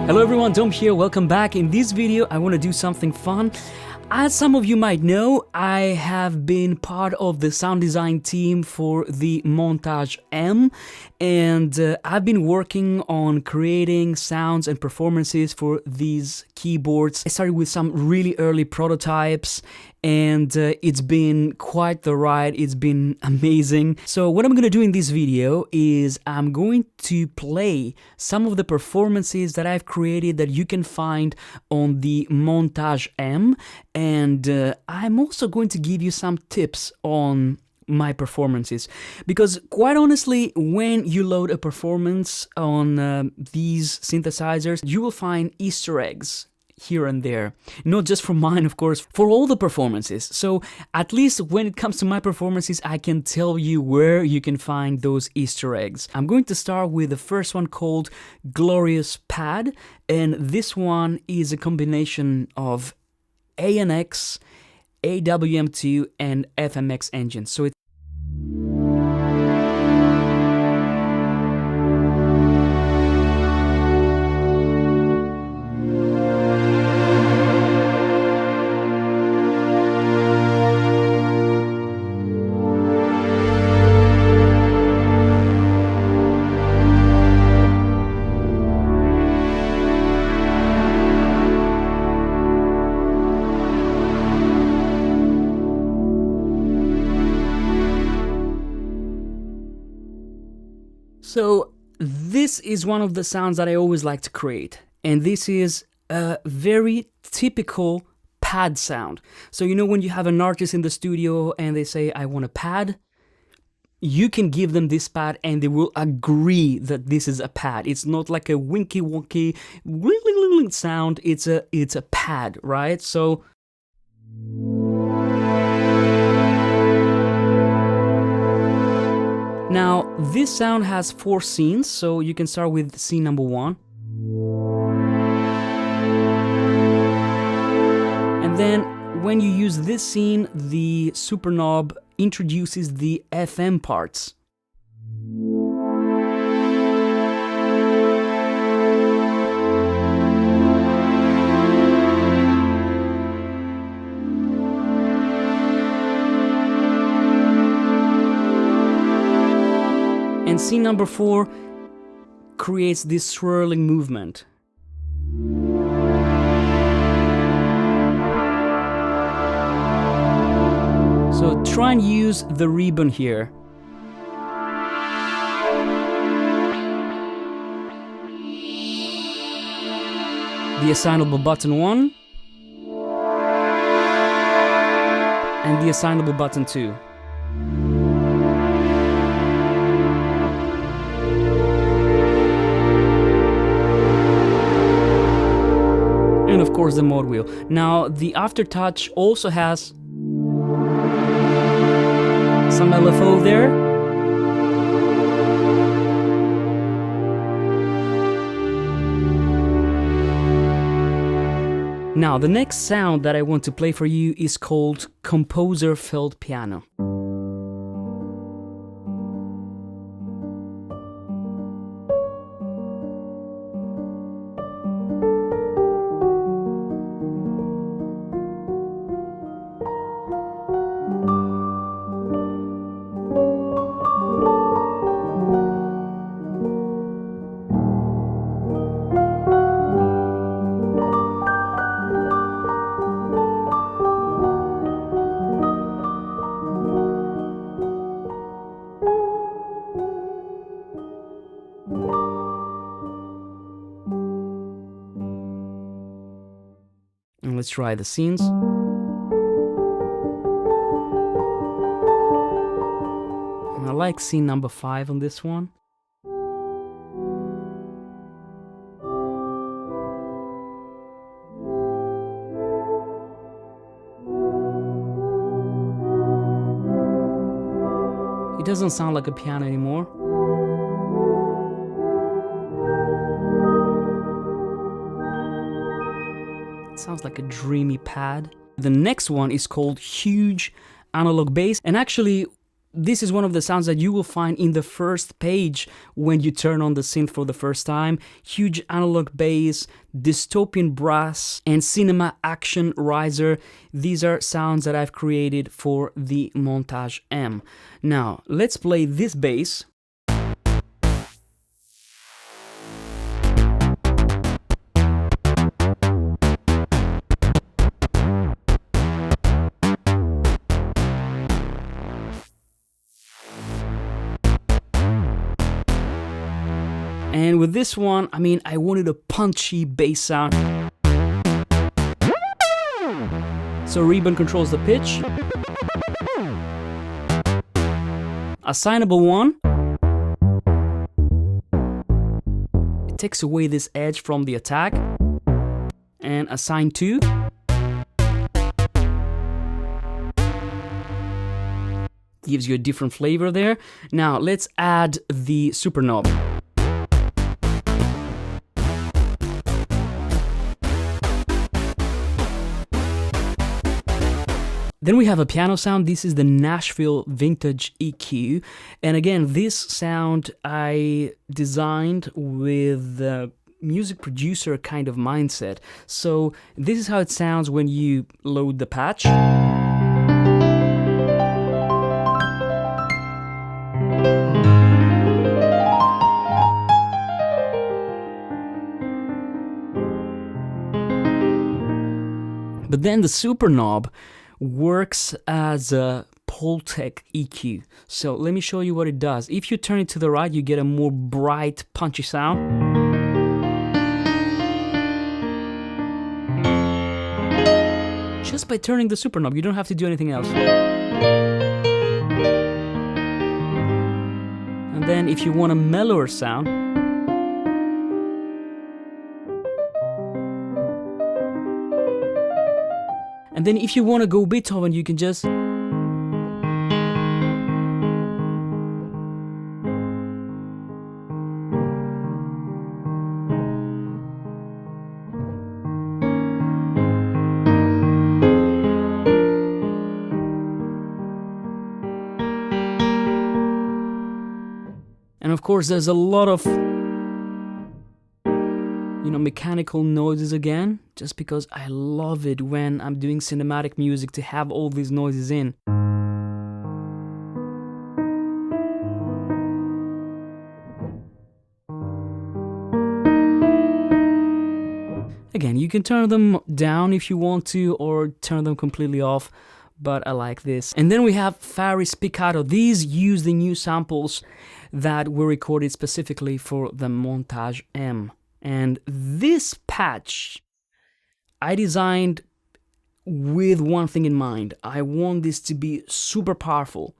Hello everyone, Dom here, welcome back. In this video I want to do something fun. As some of you might know, I have been part of the sound design team for the Montage M, and I've been working on creating sounds and performances for these keyboards. I started with some really early prototypes, and it's been quite the ride. It's been amazing. So what I'm going to do in this video is I'm going to play some of the performances that I've created that you can find on the Montage M, and I'm also going to give you some tips on my performances, because quite honestly, when you load a performance on these synthesizers, you will find Easter eggs here and there, not just for mine, of course, for all the performances. So at least when it comes to my performances, I can tell you where you can find those Easter eggs. I'm going to start with the first one called Glorious Pad, and this one is a combination of ANX, AWM2 and FMX engines. So So this is one of the sounds that I always like to create, and this is a very typical pad sound. So you know when you have an artist in the studio and they say, I want a pad, you can give them this pad and they will agree that this is a pad. It's not like a winky wonky sound, it's a pad, right? So now, this sound has 4 scenes, so you can start with scene number 1. And then, when you use this scene, the super knob introduces the FM parts. And scene number 4 creates this swirling movement. So try and use the ribbon here. The assignable button 1 and the assignable button 2. And of course the mode wheel. Now the aftertouch also has some LFO there. Now the next sound that I want to play for you is called Composer Felt Piano. And let's try the scenes. And I like scene number 5 on this one. It doesn't sound like a piano anymore. It sounds like a dreamy pad. The next one is called Huge Analog Bass, and actually this is one of the sounds that you will find in the first page when you turn on the synth for the first time. Huge analog bass, dystopian brass, and cinema action riser. These are sounds that I've created for the Montage M. Now, let's play this bass. And with this one, I mean, I wanted a punchy bass sound. So Ribbon controls the pitch. Assignable 1. It takes away this edge from the attack. And assign 2. Gives you a different flavor there. Now let's add the super knob. Then we have a piano sound. This is the Nashville Vintage EQ. And again, this sound I designed with the music producer kind of mindset. So this is how it sounds when you load the patch. But then the super knob works as a Pultec EQ. So let me show you what it does. If you turn it to the right, you get a more bright, punchy sound. Just by turning the super knob, you don't have to do anything else. And then if you want a mellower sound, and then if you want to go Beethoven, you can just... And of course, there's a lot of, mechanical noises again, just because I love it when I'm doing cinematic music to have all these noises in. Again, you can turn them down if you want to, or turn them completely off, but I like this. And then we have Fari Spiccato. These use the new samples that were recorded specifically for the Montage M. And this patch I designed with one thing in mind. I want this to be super powerful,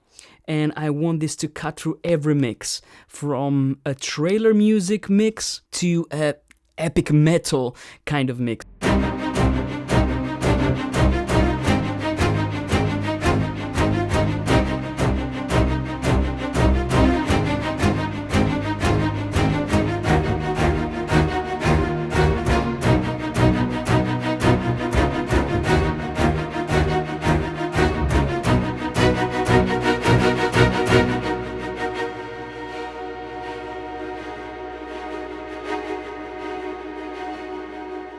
and I want this to cut through every mix, from a trailer music mix to a epic metal kind of mix.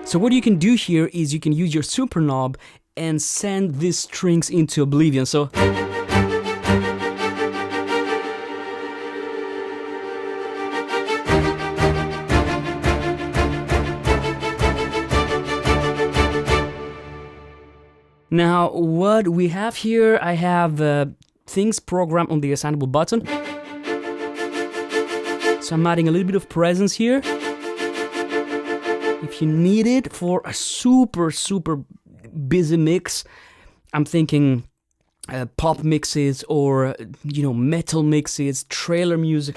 So what you can do here is you can use your super knob and send these strings into oblivion. So now what we have here, I have things programmed on the assignable button. So I'm adding a little bit of presence here. If you need it for a super busy mix, I'm thinking pop mixes or metal mixes, trailer music.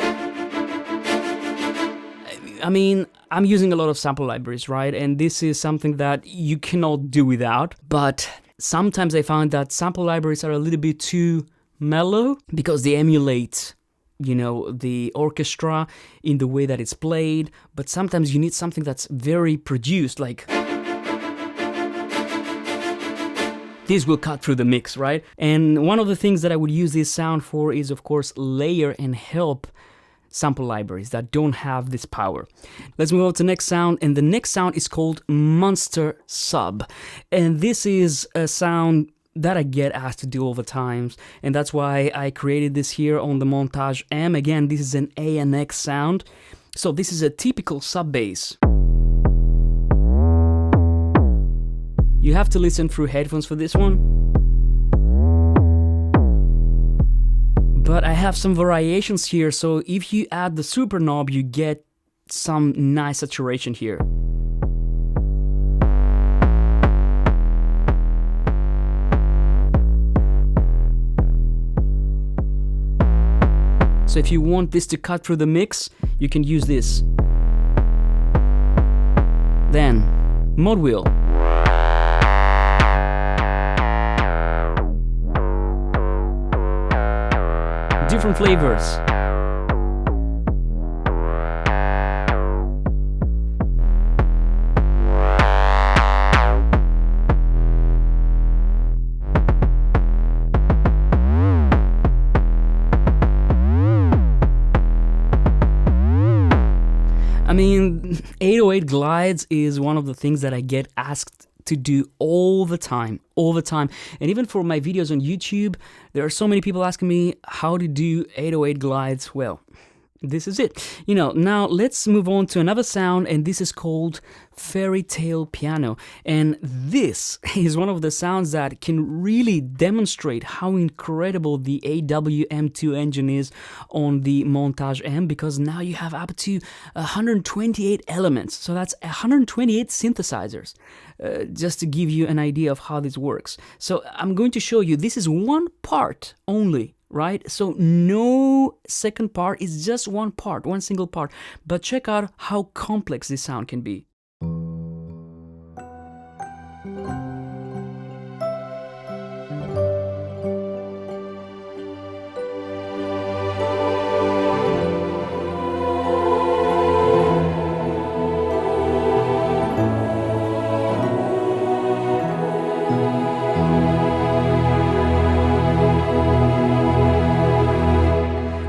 I mean, I'm using a lot of sample libraries, right? And this is something that you cannot do without. But sometimes I found that sample libraries are a little bit too mellow because they emulate the orchestra in the way that it's played, but sometimes you need something that's very produced, like this will cut through the mix, right? And one of the things that I would use this sound for is, of course, layer and help sample libraries that don't have this power. Let's move on to the next sound, and the next sound is called Monster Sub. And this is a sound that I get asked to do all the times, and that's why I created this here on the Montage M. Again, this is an ANX sound. So this is a typical sub bass. You have to listen through headphones for this one. But I have some variations here, so if you add the super knob, you get some nice saturation here. So if you want this to cut through the mix, you can use this. Then, mod wheel. Different flavors. I mean, 808 glides is one of the things that I get asked to do all the time. And even for my videos on YouTube, there are so many people asking me how to do 808 glides. Well, this is it. Now let's move on to another sound, and this is called Fairy Tale Piano. And this is one of the sounds that can really demonstrate how incredible the AWM2 engine is on the Montage M, because now you have up to 128 elements. So that's 128 synthesizers, just to give you an idea of how this works. So I'm going to show you, this is one part only, right? So no second part, it's just one part, one single part. But check out how complex this sound can be.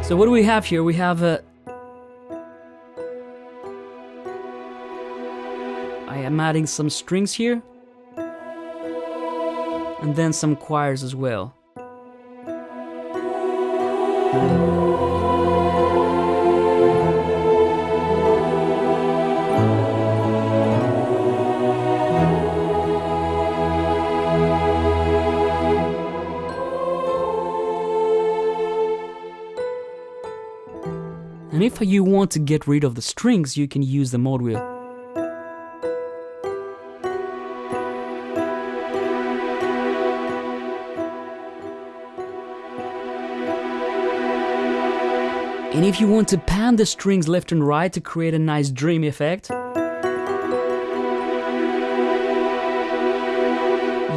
So what do we have here? We have I am adding some strings here, and then some choirs as well. And if you want to get rid of the strings, you can use the mod wheel. And if you want to pan the strings left and right to create a nice dreamy effect, you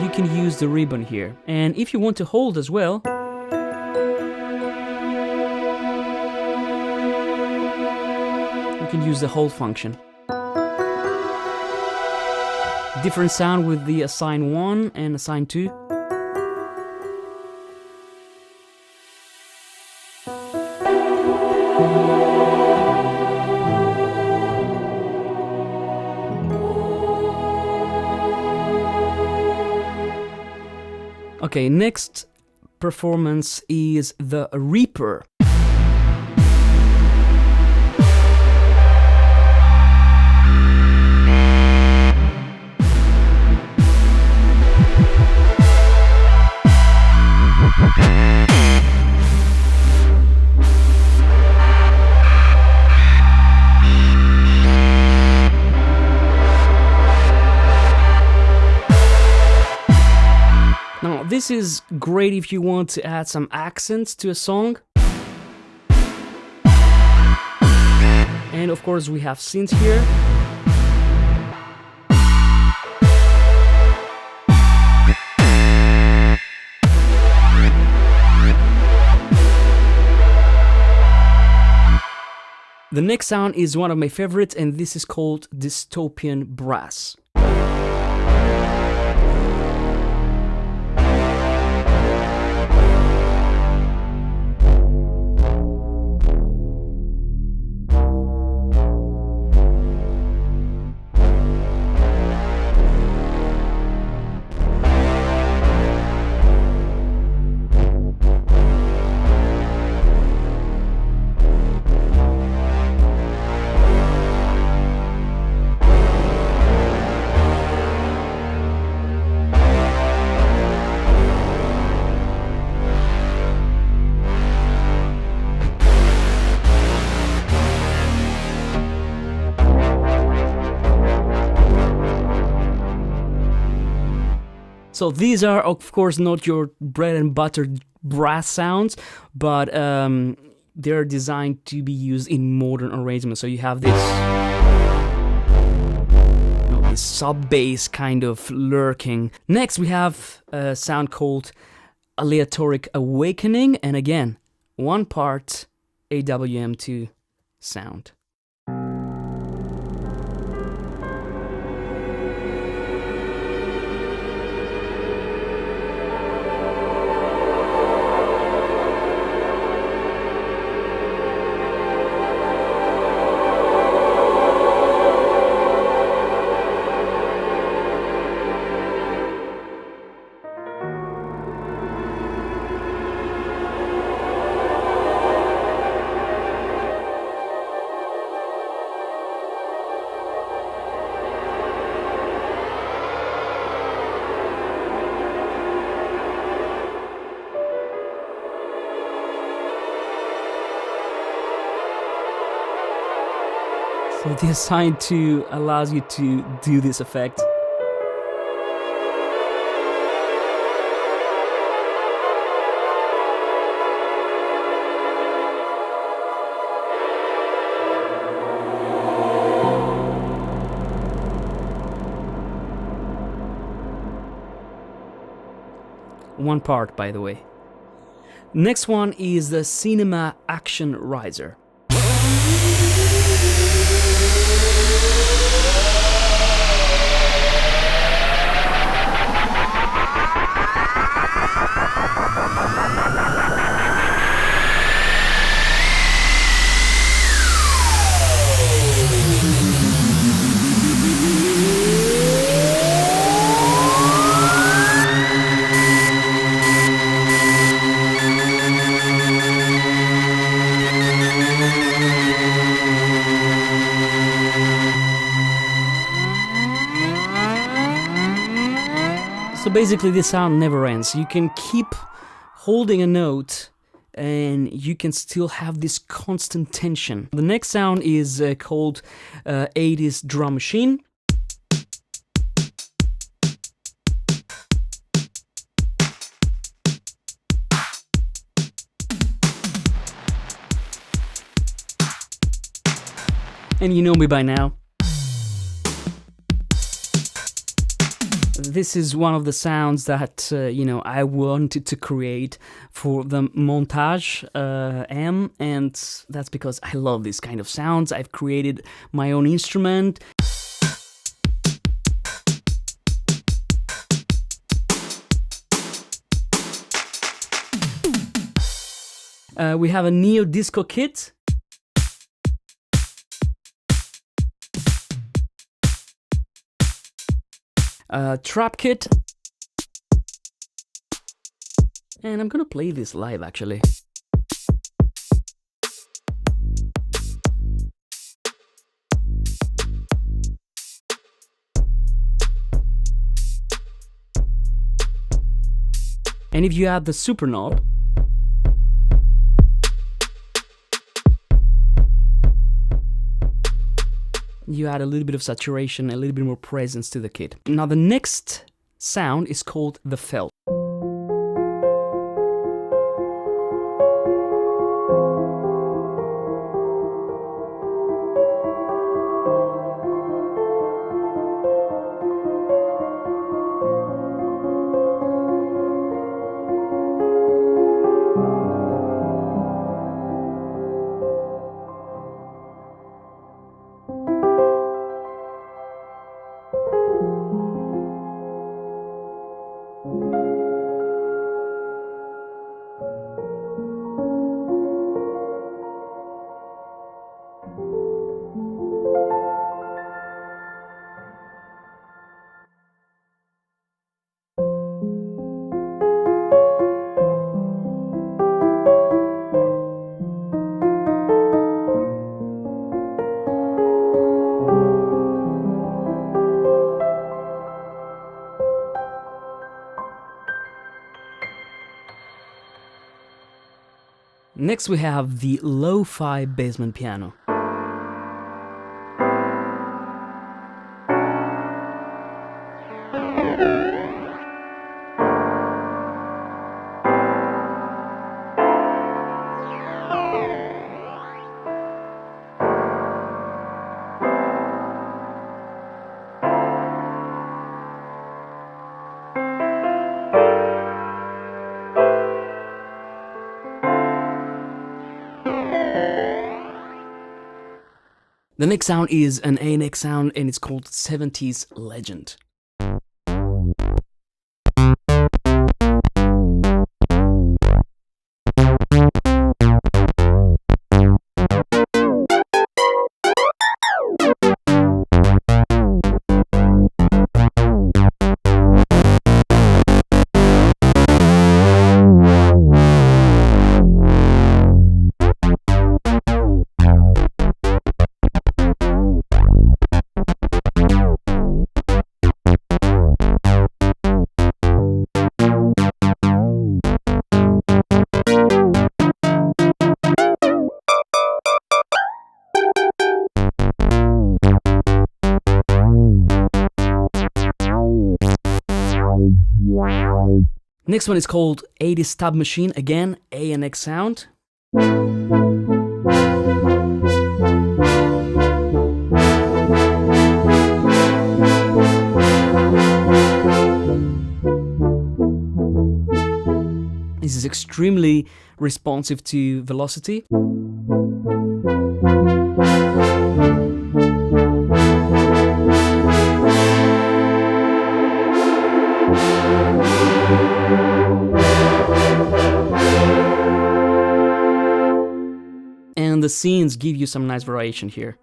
can use the ribbon here. And if you want to hold as well, you can use the hold function. Different sound with the assign 1 and assign 2. Okay, next performance is the Reaper. Now, this is great if you want to add some accents to a song. And of course we have synths here. The next sound is one of my favorites, and this is called Dystopian Brass. So these are, of course, not your bread and butter brass sounds, but they're designed to be used in modern arrangements. So you have this, this sub-bass kind of lurking. Next we have a sound called Aleatoric Awakening, and again, one part AWM2 sound. So the Assign 2 allows you to do this effect. One part, by the way. Next one is the Cinema Action Riser. So basically this sound never ends. You can keep holding a note and you can still have this constant tension. The next sound is called 80s Drum Machine. And you know me by now. This is one of the sounds that, I wanted to create for the Montage M, and that's because I love these kind of sounds. I've created my own instrument. We have a neo disco kit. Trap kit, and I'm gonna play this live actually. And if you add the super knob, you add a little bit of saturation, a little bit more presence to the kit. Now the next sound is called the felt. Next we have the lo-fi basement piano. The next sound is an ANX sound, and it's called 70s Legend. Next one is called 80s Stab Machine, again, ANX sound. This is extremely responsive to velocity. And the scenes give you some nice variation here.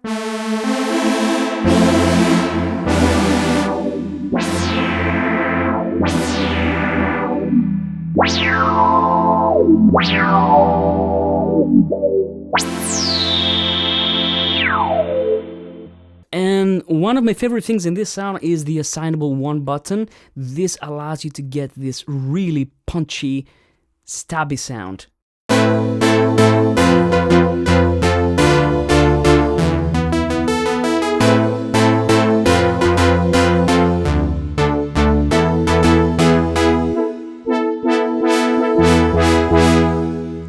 And one of my favorite things in this sound is the assignable 1 button. This allows you to get this really punchy, stabby sound.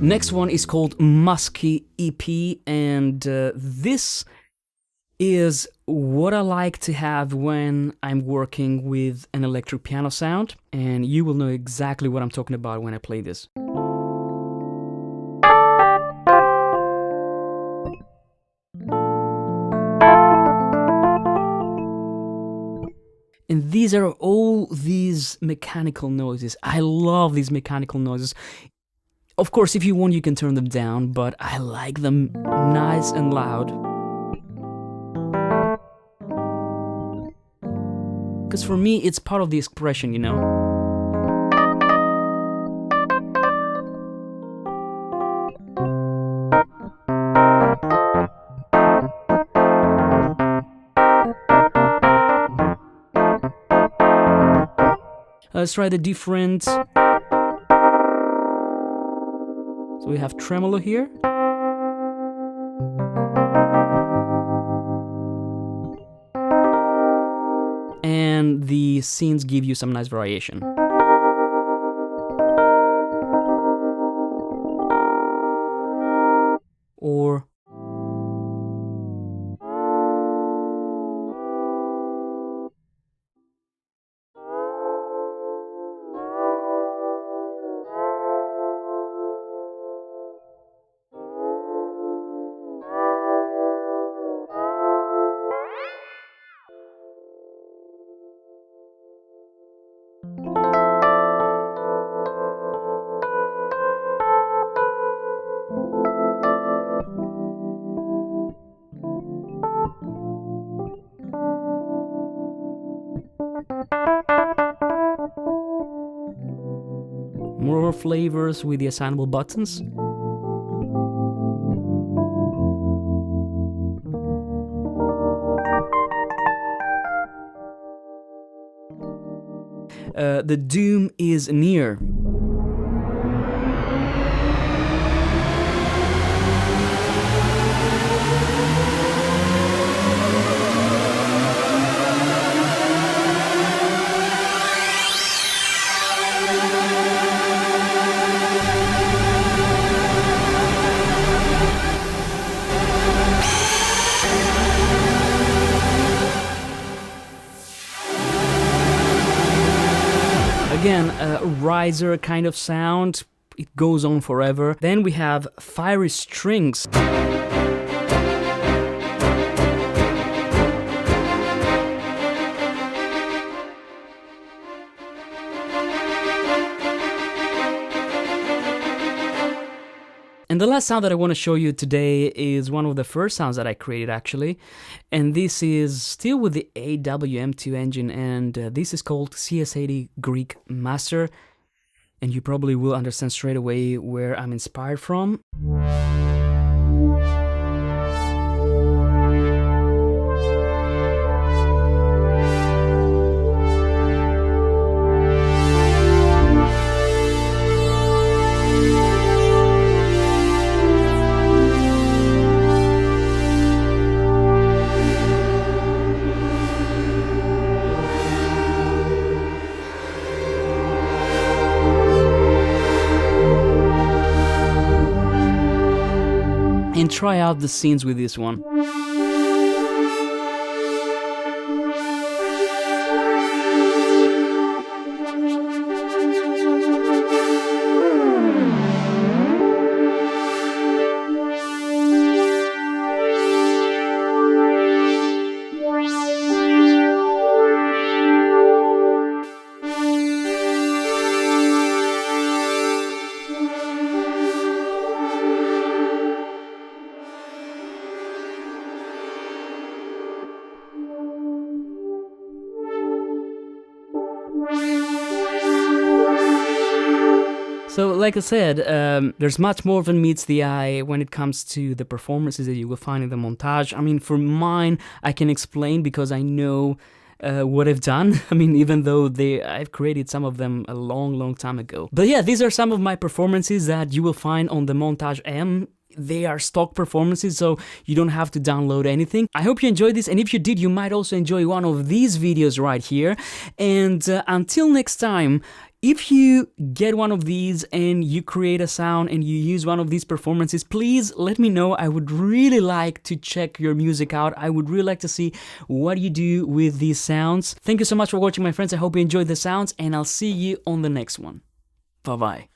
Next one is called Musky EP, and this is what I like to have when I'm working with an electric piano sound, and you will know exactly what I'm talking about when I play this. And these are all these mechanical noises. I love these mechanical noises. Of course, if you want, you can turn them down, but I like them nice and loud. Because for me, it's part of the expression, you know? Let's try the different. So we have tremolo here. And the scenes give you some nice variation. Or more flavors with the assignable buttons. The doom is near. Again, a riser kind of sound, it goes on forever. Then we have fiery strings. the last sound that I want to show you today is one of the first sounds that I created actually, and this is still with the AWM2 engine, and this is called CS80 Greek Master, and you probably will understand straight away where I'm inspired from. And try out the scenes with this one. So, like I said, there's much more than meets the eye when it comes to the performances that you will find in the montage. I mean, for mine, I can explain because I know what I've done. I mean, even though I've created some of them a long time ago. But yeah, these are some of my performances that you will find on the Montage M. They are stock performances, so you don't have to download anything. I hope you enjoyed this, and if you did, you might also enjoy one of these videos right here. And until next time, if you get one of these and you create a sound and you use one of these performances, please let me know. I would really like to check your music out. I would really like to see what you do with these sounds. Thank you so much for watching, my friends. I hope you enjoyed the sounds, and I'll see you on the next one. Bye-bye.